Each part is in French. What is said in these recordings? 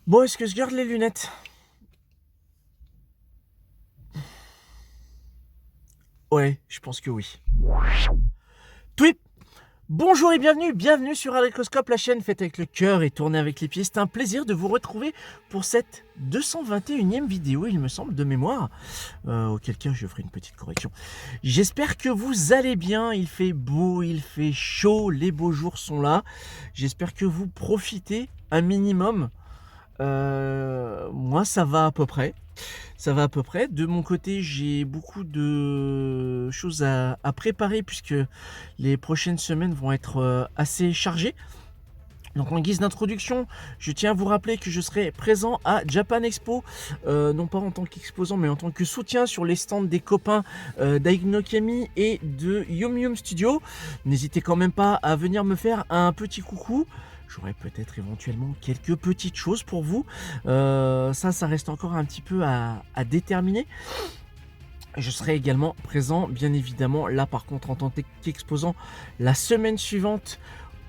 Bon, est-ce que je garde les lunettes? Ouais, je pense que oui. Tweet. Bonjour et bienvenue sur Alecroscope, la chaîne faite avec le cœur et tournée avec les pieds. C'est un plaisir de vous retrouver pour cette 221e vidéo, il me semble, de mémoire. Auquel cas, je ferai une petite correction. J'espère que vous allez bien, il fait beau, il fait chaud, les beaux jours sont là. J'espère que vous profitez un minimum. Moi, ça va à peu près. Ça va à peu près. De mon côté, j'ai beaucoup de choses à préparer puisque les prochaines semaines vont être assez chargées. Donc en guise d'introduction, je tiens à vous rappeler que je serai présent à Japan Expo, non pas en tant qu'exposant mais en tant que soutien sur les stands des copains d'Ainokami et de Yum Yum Studio. N'hésitez quand même pas à venir me faire un petit coucou. J'aurai peut-être éventuellement quelques petites choses pour vous. Ça reste encore un petit peu à déterminer. Je serai également présent, bien évidemment, là par contre en tant qu'exposant, la semaine suivante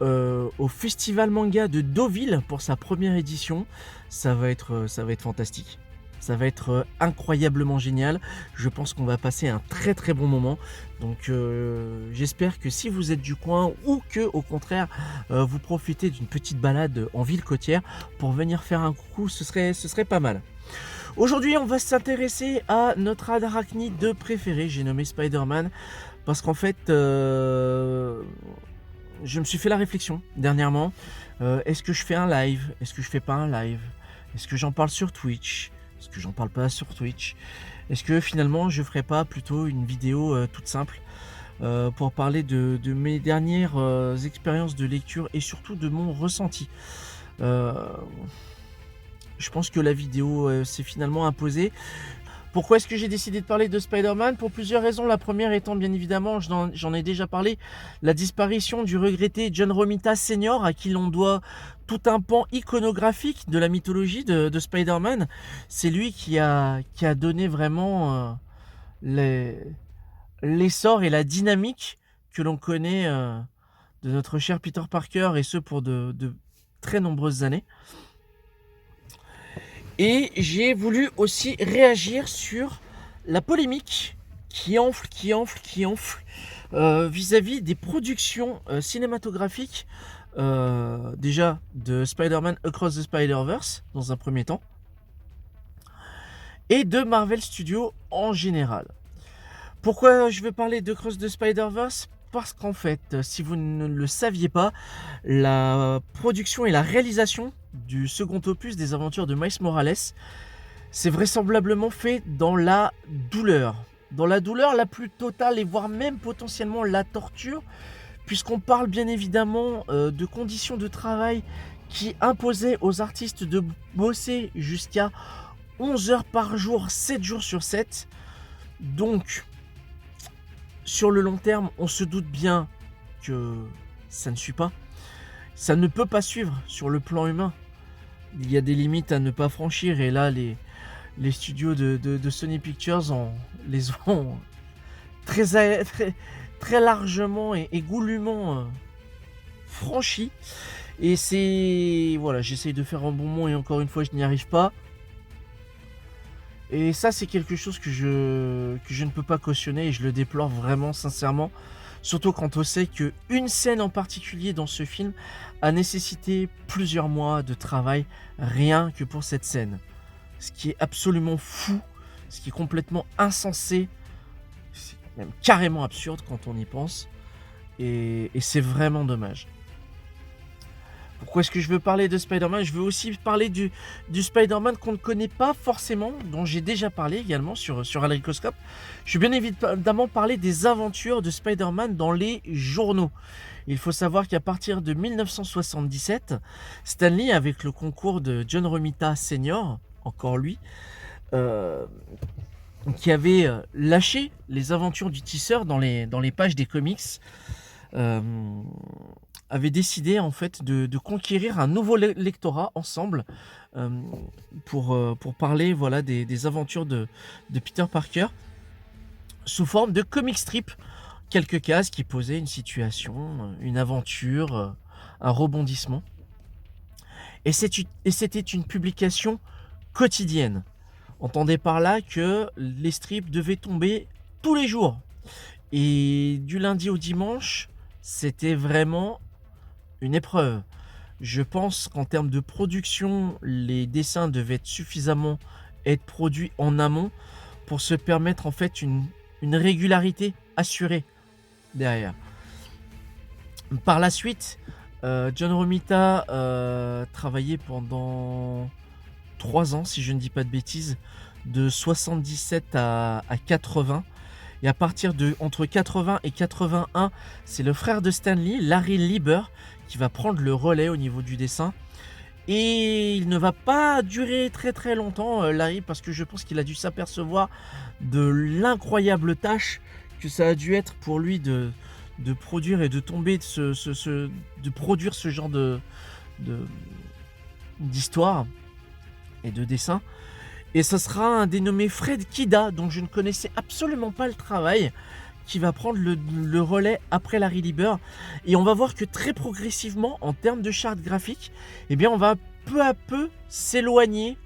au Festival Manga de Deauville pour sa première édition. Ça va être fantastique. Ça va être incroyablement génial. Je pense qu'on va passer un très très bon moment. Donc j'espère que si vous êtes du coin ou que au contraire vous profitez d'une petite balade en ville côtière pour venir faire un coucou, ce serait pas mal. Aujourd'hui, on va s'intéresser à notre arachnide préféré. J'ai nommé Spider-Man parce qu'en fait, je me suis fait la réflexion dernièrement. Est-ce que je fais un live? Est-ce que je fais pas un live? Est-ce que j'en parle sur Twitch? Est-ce que j'en parle pas sur Twitch? Est-ce que finalement je ferai pas plutôt une vidéo toute simple pour parler de mes dernières expériences de lecture et surtout de mon ressenti? Je pense que la vidéo s'est finalement imposée. Pourquoi est-ce que j'ai décidé de parler de Spider-Man? Pour plusieurs raisons. La première étant bien évidemment, j'en ai déjà parlé, la disparition du regretté John Romita Sr. à qui l'on doit tout un pan iconographique de la mythologie de Spider-Man. C'est lui qui a donné vraiment l'essor et la dynamique que l'on connaît de notre cher Peter Parker, et ce pour de très nombreuses années. Et j'ai voulu aussi réagir sur la polémique qui enfle vis-à-vis des productions cinématographiques déjà de Spider-Man Across the Spider-Verse dans un premier temps et de Marvel Studios en général. Pourquoi je veux parler de Across the Spider-Verse? Parce qu'en fait, si vous ne le saviez pas, la production et la réalisation du second opus des aventures de Miles Morales, c'est vraisemblablement fait dans la douleur. Dans la douleur la plus totale et voire même potentiellement la torture, puisqu'on parle bien évidemment de conditions de travail qui imposaient aux artistes de bosser jusqu'à 11 heures par jour, 7 jours sur 7. Donc, sur le long terme, on se doute bien que ça ne suit pas. Ça ne peut pas suivre sur le plan humain. Il y a des limites à ne pas franchir, et là, les studios de Sony Pictures les ont très largement et goulûment franchis. Et c'est... Voilà, j'essaye de faire un bon mot et encore une fois, je n'y arrive pas. Et ça, c'est quelque chose que je ne peux pas cautionner, et je le déplore vraiment sincèrement. Surtout quand on sait qu'une scène en particulier dans ce film a nécessité plusieurs mois de travail rien que pour cette scène. Ce qui est absolument fou, ce qui est complètement insensé, c'est même carrément absurde quand on y pense. Et c'est vraiment dommage. Pourquoi est-ce que je veux parler de Spider-Man? Je veux aussi parler du Spider-Man qu'on ne connaît pas forcément, dont j'ai déjà parlé également sur Alecroscope. Je vais bien évidemment parler des aventures de Spider-Man dans les journaux. Il faut savoir qu'à partir de 1977, Stan Lee, avec le concours de John Romita Sr., encore lui, qui avait lâché les aventures du tisseur dans les pages des comics, avait décidé en fait de conquérir un nouveau lectorat ensemble pour parler voilà, des aventures de Peter Parker sous forme de comic strip. Quelques cases qui posaient une situation, une aventure, un rebondissement. Et c'était une publication quotidienne. Entendez par là que les strips devaient tomber tous les jours. Et du lundi au dimanche, c'était vraiment une épreuve. Je pense qu'en termes de production, les dessins devaient être produits en amont pour se permettre en fait une régularité assurée derrière. Par la suite, John Romita travaillait pendant 3 ans, si je ne dis pas de bêtises, de 77 à 80. Et à partir de entre 80 et 81, c'est le frère de Stanley, Larry Lieber, qui va prendre le relais au niveau du dessin. Et il ne va pas durer très très longtemps, Larry, parce que je pense qu'il a dû s'apercevoir de l'incroyable tâche que ça a dû être pour lui de produire et de tomber de produire ce genre d'histoire et de dessin. Et ce sera un dénommé Fred Kida, dont je ne connaissais absolument pas le travail, qui va prendre le relais après Larry Lieber. Et on va voir que très progressivement, en termes de charte graphique, eh bien on va peu à peu s'éloigner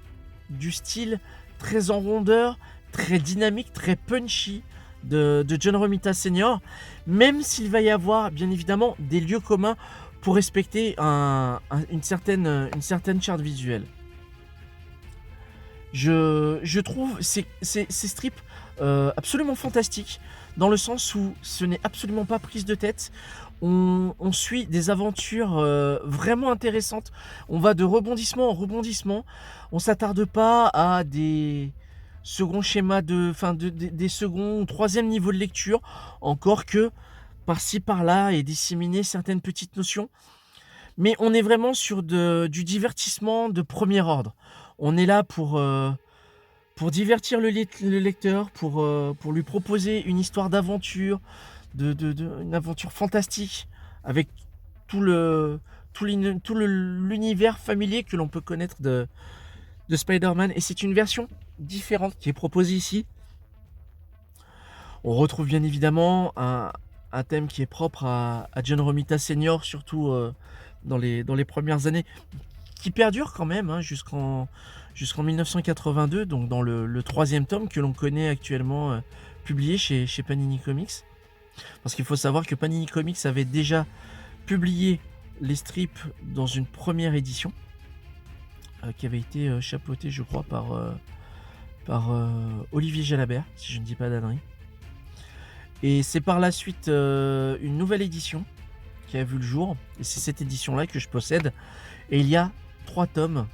du style très en rondeur, très dynamique, très punchy de John Romita Sr., même s'il va y avoir bien évidemment des lieux communs pour respecter une certaine charte visuelle. Je trouve ces strips absolument fantastiques, dans le sens où ce n'est absolument pas prise de tête. On suit des aventures vraiment intéressantes. On va de rebondissement en rebondissement. On s'attarde pas à des seconds schémas des seconds ou troisième niveaux de lecture, encore que par-ci par-là et disséminer certaines petites notions. Mais on est vraiment sur du divertissement de premier ordre. On est là pour divertir le lecteur, pour lui proposer une histoire d'aventure, une aventure fantastique, avec tout l'univers familier que l'on peut connaître de Spider-Man. Et c'est une version différente qui est proposée ici. On retrouve bien évidemment un thème qui est propre à John Romita Sr., surtout dans les premières années, qui perdure quand même hein, jusqu'en 1982, donc dans le troisième tome que l'on connaît actuellement publié chez Panini Comics. Parce qu'il faut savoir que Panini Comics avait déjà publié les strips dans une première édition qui avait été chapeautée, je crois, par Olivier Jalabert, si je ne dis pas d'ânerie. Et c'est par la suite une nouvelle édition qui a vu le jour, et c'est cette édition-là que je possède. Et il y a 3 tomes,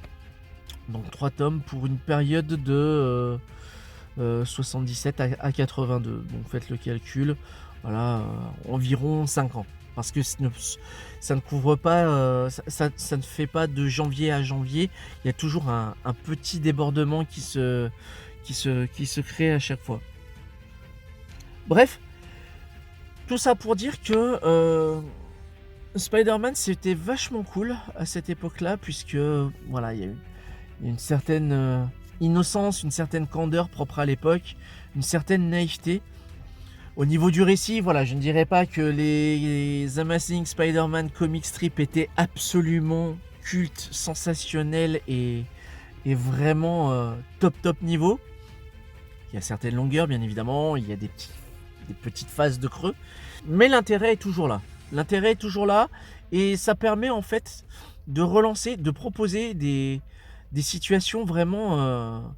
donc 3 tomes pour une période de 77 à 82. Donc faites le calcul, voilà, environ 5 ans. Parce que ça ne couvre pas, ça ne fait pas de janvier à janvier. Il y a toujours un petit débordement qui se crée à chaque fois. Bref, tout ça pour dire que Spider-Man c'était vachement cool à cette époque-là, puisque voilà, il y a une certaine innocence, une certaine candeur propre à l'époque, une certaine naïveté. Au niveau du récit, voilà, je ne dirais pas que les Amazing Spider-Man comic strip étaient absolument cultes, sensationnels et vraiment top niveau. Il y a certaines longueurs, bien évidemment, il y a des petites phases de creux, mais l'intérêt est toujours là. L'intérêt est toujours là, et ça permet en fait de relancer, de proposer des situations vraiment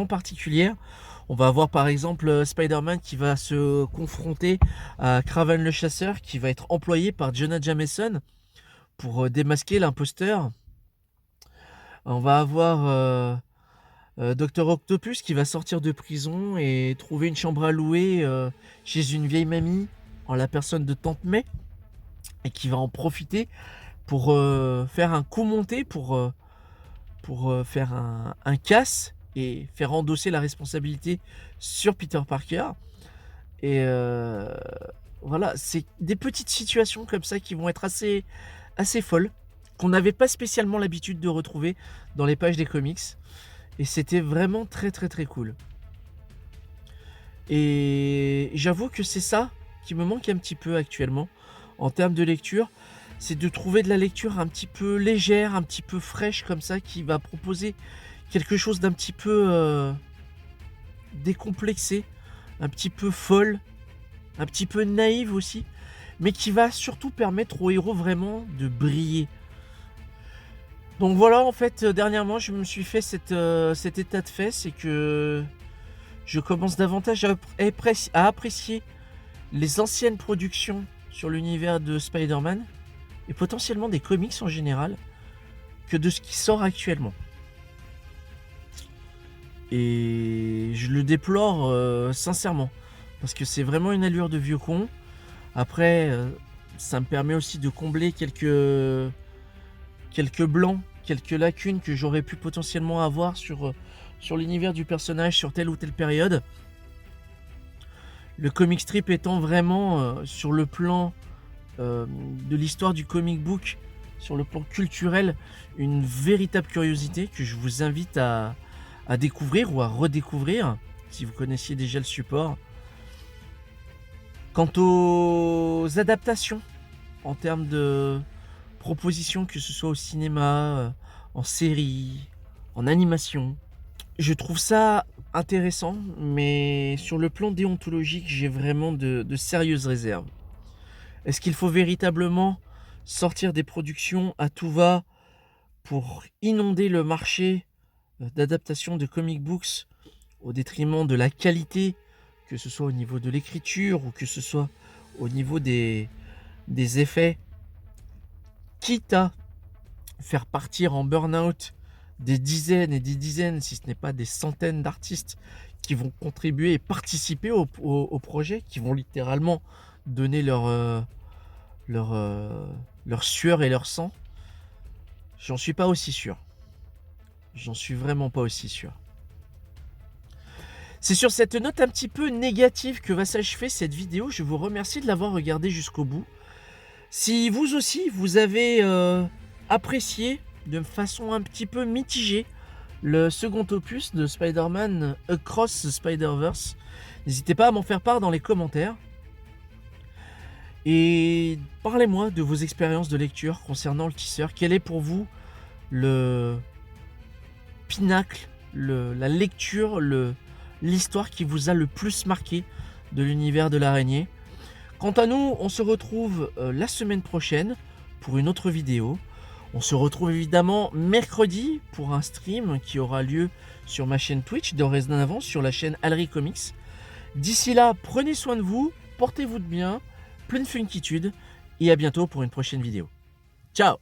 particulières. On va avoir par exemple Spider-Man qui va se confronter à Kraven le chasseur, qui va être employé par Jonah Jameson pour démasquer l'imposteur. On va avoir Dr Octopus qui va sortir de prison et trouver une chambre à louer chez une vieille mamie en la personne de Tante May, et qui va en profiter pour faire un coup monté, pour faire un casse et faire endosser la responsabilité sur Peter Parker. Et voilà, c'est des petites situations comme ça qui vont être assez folles, qu'on n'avait pas spécialement l'habitude de retrouver dans les pages des comics. Et c'était vraiment très cool. Et j'avoue que c'est ça qui me manque un petit peu actuellement en termes de lecture. c'est de trouver de la lecture un petit peu légère, un petit peu fraîche comme ça, qui va proposer quelque chose d'un petit peu décomplexé, un petit peu folle, un petit peu naïve aussi, mais qui va surtout permettre au héros vraiment de briller. Donc voilà, en fait, dernièrement, je me suis fait cet état de fait, c'est que je commence davantage à apprécier les anciennes productions sur l'univers de Spider-Man et potentiellement des comics en général que de ce qui sort actuellement. Et je le déplore sincèrement parce que c'est vraiment une allure de vieux con. Après, ça me permet aussi de combler quelques blancs, quelques lacunes que j'aurais pu potentiellement avoir sur l'univers du personnage sur telle ou telle période. Le comic strip étant vraiment sur le plan de l'histoire du comic book, sur le plan culturel, une véritable curiosité que je vous invite à découvrir ou à redécouvrir si vous connaissiez déjà le support. Quant aux adaptations en termes de propositions, que ce soit au cinéma, en série, en animation, je trouve ça intéressant, mais sur le plan déontologique, j'ai vraiment de sérieuses réserves. Est-ce qu'il faut véritablement sortir des productions à tout va pour inonder le marché d'adaptation de comic books au détriment de la qualité, que ce soit au niveau de l'écriture ou que ce soit au niveau des effets, quitte à faire partir en burn-out des dizaines et des dizaines, si ce n'est pas des centaines d'artistes qui vont contribuer et participer au projet, qui vont littéralement donner leur sueur et leur sang. J'en suis pas aussi sûr. J'en suis vraiment pas aussi sûr. C'est sur cette note un petit peu négative que va s'achever cette vidéo. Je vous remercie de l'avoir regardée jusqu'au bout. Si vous aussi, vous avez apprécié de façon un petit peu mitigée le second opus de Spider-Man Across the Spider-Verse, n'hésitez pas à m'en faire part dans les commentaires. Et parlez-moi de vos expériences de lecture concernant le teaser. Quel est pour vous le pinacle, la lecture, l'histoire qui vous a le plus marqué de l'univers de l'araignée? Quant à nous, on se retrouve la semaine prochaine pour une autre vidéo. On se retrouve évidemment mercredi pour un stream qui aura lieu sur ma chaîne Twitch, dorénavant sur la chaîne Alry Comics. D'ici là, prenez soin de vous, portez-vous de bien, pleine funkitude, et à bientôt pour une prochaine vidéo. Ciao!